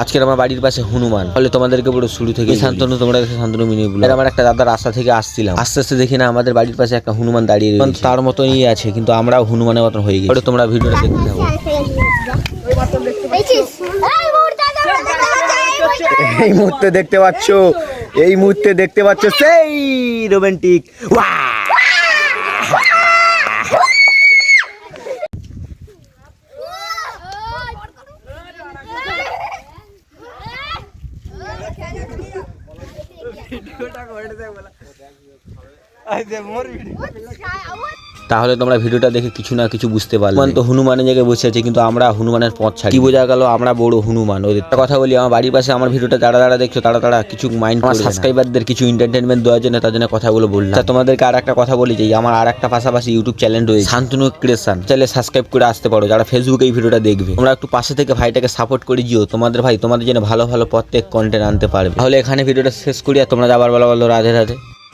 আজকের আমার বাড়ির পাশে হনুমান, তাহলে তোমাদেরকে পুরো শুরু থেকে শান্তনু, তোমরা দেখে শান্তনু মিনি বলো। আমার একটা দাদা রাস্তা থেকে আসছিলাম, আস্তে আস্তে দেখি না আমাদের বাড়ির পাশে একটা হনুমান দাঁড়িয়ে রয়েছে, তার মতনই আছে, কিন্তু আমরাও হনুমানের মতন হয়ে গেছি। তোমরা ভিডিওটা দেখতে থাকো। এই মুহূর্তে দেখতে পাচ্ছ, এই মুহূর্তে দেখতে পাচ্ছ সেই রোমান্টিক তাহলে তোমরা ভিডিওটা দেখে কিছু না কিছু বুঝতে পারলে। হনুমান তো হনুমানের জায়গায় বসে আছে, কিন্তু আমরা হনুমানের পথ ছাড়ি। কি বোঝা গেল আমরা বড় হনুমান। ওদের কথা বলি, আমার বাড়ির পাশে আমার ভিডিওটা যারা দেখছো তারা কিছু মাইন্ড করে সাবস্ক্রাইবারদের কিছু এন্টারটেনমেন্ট দেওয়ার জন্য তার জন্য কথাগুলো বললাম। তোমাদেরকে আর একটা কথা বলি যে আমার আর একটা পাশাপাশি ইউটিউব চ্যানেল রয়েছে, শান্তনু ক্রিয়েশন, চ্যানেলে সাবস্ক্রাইব করে আসতে পারো যারা ফেসবুকে এই ভিডিওটা দেখবে। তোমরা একটু পাশে থেকে ভাইটাকে সাপোর্ট করে দিও, তোমাদের ভাই তোমাদের জন্য ভালো ভালো প্রত্যেক কন্টেন্ট আনতে পারবে। তাহলে এখানে ভিডিওটা শেষ করি, আর তোমরা আবার বলো রাধে রাধে।